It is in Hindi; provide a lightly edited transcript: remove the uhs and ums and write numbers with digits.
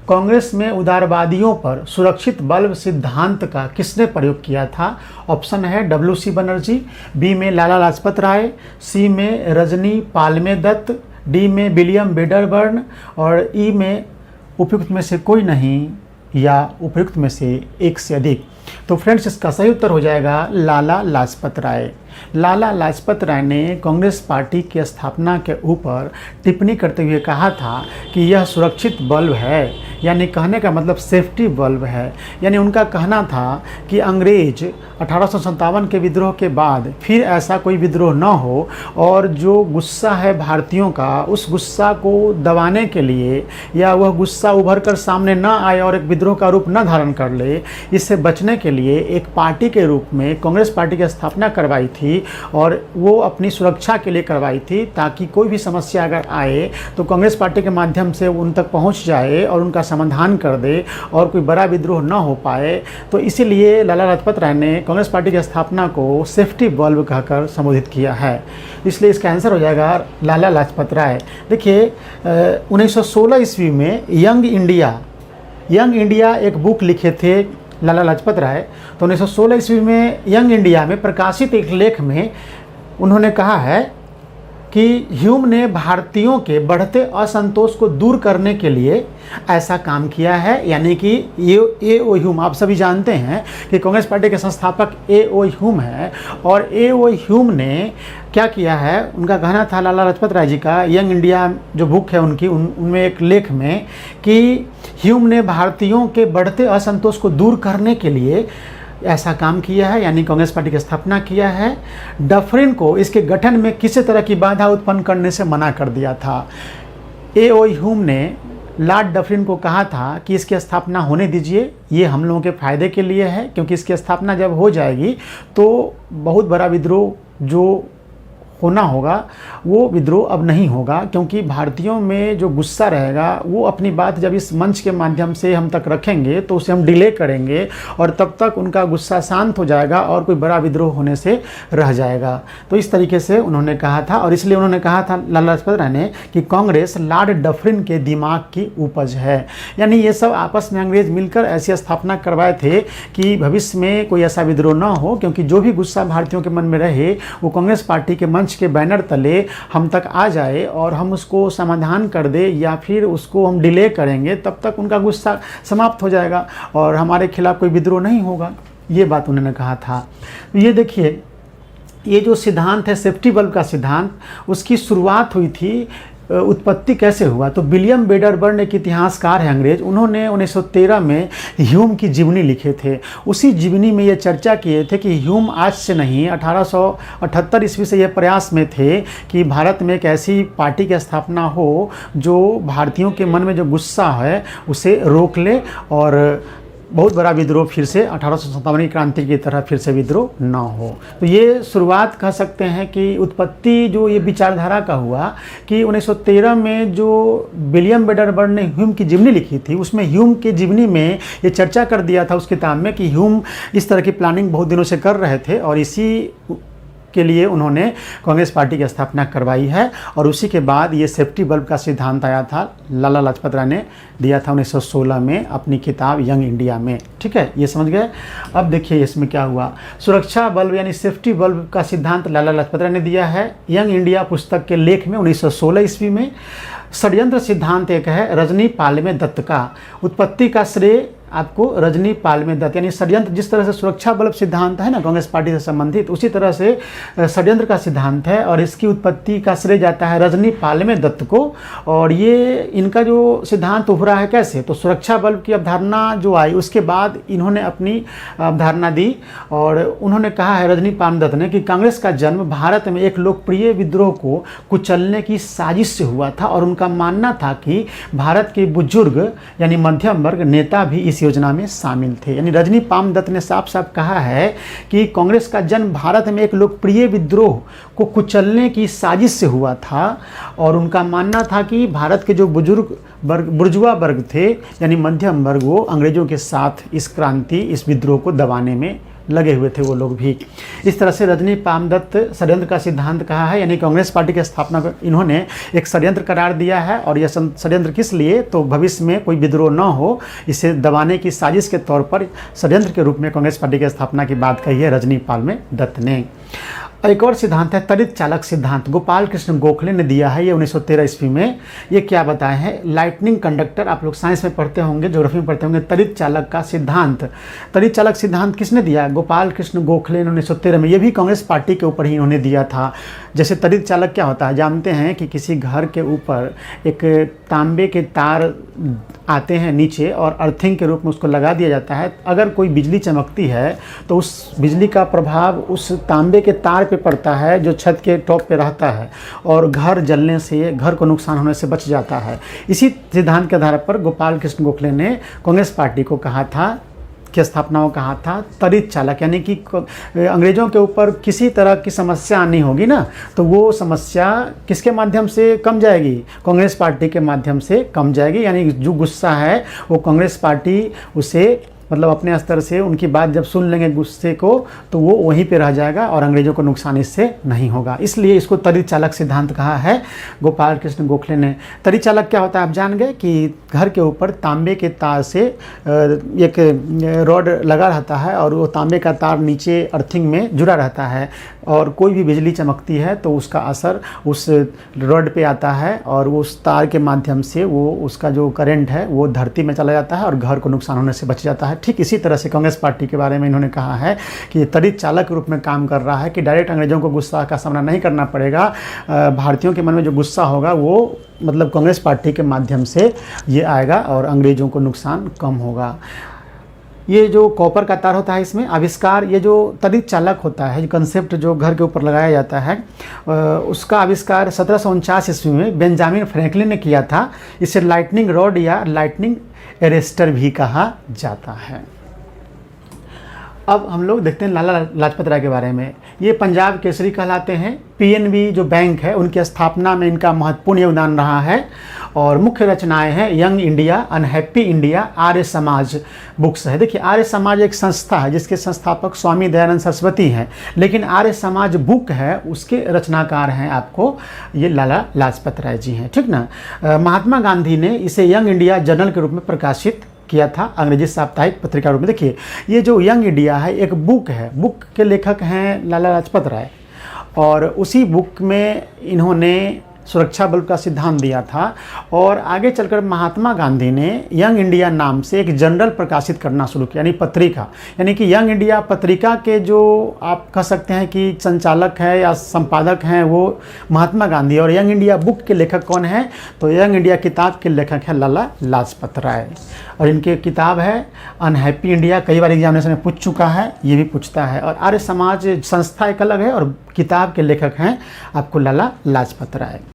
कांग्रेस में उदारवादियों पर सुरक्षित बल्ब सिद्धांत का किसने प्रयोग किया था? ऑप्शन है WC बनर्जी, बी में लाला लाजपत राय, सी में रजनी पालमे दत्त, डी में विलियम वेडरबर्न और ई में उपयुक्त में से कोई नहीं या उपयुक्त में से एक से अधिक। तो फ्रेंड्स, इसका सही उत्तर हो जाएगा लाला लाजपत राय। लाला लाजपत राय ने कांग्रेस पार्टी की स्थापना के ऊपर टिप्पणी करते हुए कहा था कि यह सुरक्षित बल्ब है, यानी कहने का मतलब सेफ्टी बल्ब है। यानी उनका कहना था कि अंग्रेज 1857 के विद्रोह के बाद फिर ऐसा कोई विद्रोह न हो और जो गुस्सा है भारतीयों का, उस गुस्सा को दबाने के लिए या वह गुस्सा उभर कर सामने न आए और एक विद्रोह का रूप न धारण कर ले, इससे बचने के लिए एक पार्टी के रूप में कांग्रेस पार्टी की स्थापना करवाई थी और वो अपनी सुरक्षा के लिए करवाई थी, ताकि कोई भी समस्या अगर आए तो कांग्रेस पार्टी के माध्यम से उन तक पहुंच जाए और उनका समाधान कर दे और कोई बड़ा विद्रोह न हो पाए। तो इसीलिए लाला लाजपत राय ने कांग्रेस पार्टी की स्थापना को सेफ्टी बल्ब कहकर संबोधित किया है। इसलिए इसका आंसर हो जाएगा लाला लाजपत राय। देखिए 1916 ईस्वी में यंग इंडिया एक बुक लिखे थे लाला लाजपत राय। तो 1916 ईस्वी में यंग इंडिया में प्रकाशित एक लेख में उन्होंने कहा है कि ह्यूम ने भारतीयों के बढ़ते असंतोष को दूर करने के लिए ऐसा काम किया है। यानी कि A.O. ह्यूम, आप सभी जानते हैं कि कांग्रेस पार्टी के संस्थापक A.O. ह्यूम है और A.O. ह्यूम ने क्या किया है, उनका कहना था लाला लाजपत राय जी का, यंग इंडिया जो बुक है उनकी, उनमें एक लेख में कि ह्यूम ने भारतीयों के बढ़ते असंतोष को दूर करने के लिए ऐसा काम किया है, यानी कांग्रेस पार्टी की स्थापना किया है। डफरिन को इसके गठन में किसी तरह की बाधा उत्पन्न करने से मना कर दिया था। A.O. ह्यूम ने लॉर्ड डफरिन को कहा था कि इसकी स्थापना होने दीजिए, ये हम लोगों के फ़ायदे के लिए है, क्योंकि इसकी स्थापना जब हो जाएगी तो बहुत बड़ा विद्रोह जो होना होगा वो विद्रोह अब नहीं होगा, क्योंकि भारतीयों में जो गुस्सा रहेगा वो अपनी बात जब इस मंच के माध्यम से हम तक रखेंगे तो उसे हम डिले करेंगे और तब तक उनका गुस्सा शांत हो जाएगा और कोई बड़ा विद्रोह होने से रह जाएगा। तो इस तरीके से उन्होंने कहा था और इसलिए उन्होंने कहा था लाला लाजपत राय ने कि कांग्रेस लॉर्ड डफरिन के दिमाग की उपज है। यानी ये सब आपस में अंग्रेज मिलकर ऐसी स्थापना करवाए थे कि भविष्य में कोई ऐसा विद्रोह ना हो, क्योंकि जो भी गुस्सा भारतीयों के मन में रहे वो कांग्रेस पार्टी के मंच के बैनर तले हम तक आ जाए और हम उसको समाधान कर दे या फिर उसको हम डिले करेंगे, तब तक उनका गुस्सा समाप्त हो जाएगा और हमारे खिलाफ कोई विद्रोह नहीं होगा। ये बात उन्होंने कहा था। ये देखिए, ये जो सिद्धांत है सेफ्टी बल्ब का सिद्धांत, उसकी शुरुआत हुई थी, उत्पत्ति कैसे हुआ? तो विलियम वेडरबर्न एक इतिहासकार है अंग्रेज, उन्होंने 1913 में ह्यूम की जीवनी लिखे थे। उसी जीवनी में ये चर्चा किए थे कि ह्यूम आज से नहीं 1878 ईस्वी से ये प्रयास में थे कि भारत में एक ऐसी पार्टी की स्थापना हो जो भारतीयों के मन में जो गुस्सा है उसे रोक ले और बहुत बड़ा विद्रोह फिर से 1857 की क्रांति की तरह फिर से विद्रोह ना हो। तो ये शुरुआत कह सकते हैं कि उत्पत्ति जो ये विचारधारा का हुआ कि 1913 में जो विलियम वेडरबर्न ने ह्यूम की जीवनी लिखी थी, उसमें ह्यूम की जीवनी में ये चर्चा कर दिया था उस किताब में कि ह्यूम इस तरह की प्लानिंग बहुत दिनों से कर रहे थे और इसी के लिए उन्होंने कांग्रेस पार्टी की स्थापना करवाई है। और उसी के बाद ये सेफ्टी बल्ब का सिद्धांत आया था, लाला लाजपत राय ने दिया था 1916 में अपनी किताब यंग इंडिया में। ठीक है, ये समझ गए। अब देखिए इसमें क्या हुआ। सुरक्षा बल्ब यानी सेफ्टी बल्ब का सिद्धांत लाला लाजपत राय ने दिया है यंग इंडिया पुस्तक के लेख में 1916 ईस्वी में। षड्यंत्र सिद्धांत एक है रजनी पालमे दत्त का, उत्पत्ति का श्रेय आपको रजनी पालमे दत्त, यानी षड्यंत्र जिस तरह से सुरक्षा बल्ब सिद्धांत है ना कांग्रेस पार्टी से संबंधित, उसी तरह से षड्यंत्र का सिद्धांत है और इसकी उत्पत्ति का श्रेय जाता है रजनी पालमे दत्त को। और ये इनका जो सिद्धांत उभरा है कैसे, तो सुरक्षा बल्ब की अवधारणा जो आई उसके बाद इन्होंने अपनी अवधारणा दी और उन्होंने कहा है रजनी पालमे दत्त ने कि कांग्रेस का जन्म भारत में एक लोकप्रिय विद्रोह को कुचलने की साजिश से हुआ था और उनका मानना था कि भारत के बुजुर्ग यानी मध्यम वर्ग नेता भी इस योजना में शामिल थे। यानी रजनी पाम दत्त ने साफ साफ कहा है कि कांग्रेस का जन्म भारत में एक लोकप्रिय विद्रोह को कुचलने की साजिश से हुआ था और उनका मानना था कि भारत के जो बुर्जुआ वर्ग थे यानी मध्यम वर्ग, वो अंग्रेजों के साथ इस क्रांति इस विद्रोह को दबाने में लगे हुए थे वो लोग भी। इस तरह से रजनी पामदत्त षड्यंत्र का सिद्धांत कहा है, यानी कांग्रेस पार्टी की स्थापना को इन्होंने एक षड्यंत्र करार दिया है। और यह षड्यंत्र किस लिए, तो भविष्य में कोई विद्रोह न हो, इसे दबाने की साजिश के तौर पर षड्यंत्र के रूप में कांग्रेस पार्टी की स्थापना की बात कही है रजनी पालमेदत्त ने। एक और सिद्धांत है त्वरित चालक सिद्धांत, गोपाल कृष्ण गोखले ने दिया है ये 1913 ईस्वी में। ये क्या बताए हैं, लाइटनिंग कंडक्टर, आप लोग साइंस में पढ़ते होंगे, ज्योग्राफी में पढ़ते होंगे, त्वरित चालक का सिद्धांत। त्वरित चालक सिद्धांत किसने दिया, गोपाल कृष्ण गोखले ने 1913 में। ये भी कांग्रेस पार्टी के ऊपर ही इन्होंने दिया था। जैसे त्वरित चालक क्या होता है, जानते हैं कि किसी घर के ऊपर एक तांबे के तार आते हैं नीचे और अर्थिंग के रूप में उसको लगा दिया जाता है। अगर कोई बिजली चमकती है तो उस बिजली का प्रभाव उस तांबे के तार पे पड़ता है जो छत के टॉप पे रहता है, और घर जलने से, घर को नुकसान होने से बच जाता है। इसी सिद्धांत के आधार पर गोपाल कृष्ण गोखले ने कांग्रेस पार्टी को कहा था की स्थापना को कहा था त्वरित चालक, यानी कि अंग्रेज़ों के ऊपर किसी तरह की समस्या आनी होगी ना, तो वो समस्या किसके माध्यम से कम जाएगी, कांग्रेस पार्टी के माध्यम से कम जाएगी। यानी जो गुस्सा है वो कांग्रेस पार्टी उसे मतलब अपने स्तर से उनकी बात जब सुन लेंगे गुस्से को, तो वो वहीं पे रह जाएगा और अंग्रेज़ों को नुकसान इससे नहीं होगा। इसलिए इसको त्वरित चालक सिद्धांत कहा है गोपाल कृष्ण गोखले ने। त्वरित चालक क्या होता है, आप जान गए कि घर के ऊपर तांबे के तार से एक रॉड लगा रहता है और वो तांबे का तार नीचे अर्थिंग में जुड़ा रहता है, और कोई भी बिजली चमकती है तो उसका असर उस रॉड पे आता है और वो उस तार के माध्यम से वो उसका जो करंट है वो धरती में चला जाता है और घर को नुकसान होने से बच जाता है। ठीक इसी तरह से कांग्रेस पार्टी के बारे में इन्होंने कहा है कि त्वरित चालक के रूप में काम कर रहा है, कि डायरेक्ट अंग्रेज़ों को गुस्सा का सामना नहीं करना पड़ेगा। भारतीयों के मन में जो गुस्सा होगा वो मतलब कांग्रेस पार्टी के माध्यम से ये आएगा और अंग्रेज़ों को नुकसान कम होगा। ये जो कॉपर का तार होता है इसमें आविष्कार, ये जो त्वरित चालक होता है, कंसेप्ट जो घर के ऊपर लगाया जाता है, उसका आविष्कार 1749 ईस्वी में बेंजामिन फ्रैंकलिन ने किया था। इसे लाइटनिंग रॉड या लाइटनिंग एरेस्टर भी कहा जाता है। अब हम लोग देखते हैं लाला लाजपत राय के बारे में। ये पंजाब केसरी कहलाते हैं। पीएनबी जो बैंक है उनकी स्थापना में इनका महत्वपूर्ण योगदान रहा है। और मुख्य रचनाएं हैं young India, unhappy India, Arya Samaj books है। देखिए आर्य समाज एक संस्था है जिसके संस्थापक स्वामी दयानंद सरस्वती हैं, लेकिन आर्य समाज बुक है उसके रचनाकार हैं आपको ये लाला लाजपत राय जी हैं, ठीक ना। महात्मा गांधी ने इसे यंग इंडिया जर्नल के रूप में प्रकाशित किया था, अंग्रेजी साप्ताहिक पत्रिका रूप में। देखिए ये जो यंग इंडिया है एक बुक है, बुक के लेखक हैं लाला लाजपत राय, और उसी बुक में इन्होंने सुरक्षा बल का सिद्धांत दिया था। और आगे चलकर महात्मा गांधी ने यंग इंडिया नाम से एक जर्नल प्रकाशित करना शुरू किया, यानी पत्रिका। यानी कि यंग इंडिया पत्रिका के जो आप कह सकते हैं कि संचालक है या संपादक हैं वो महात्मा गांधी, और यंग इंडिया बुक के लेखक कौन है, तो यंग इंडिया किताब के लेखक है लाला लाजपत राय। और इनकी किताब है अनहैप्पी इंडिया, कई बार एग्जामिनेशन में पूछ चुका है, ये भी पूछता है। और आर्य समाज संस्था एक अलग है और किताब के लेखक हैं आपको लाला लाजपत राय।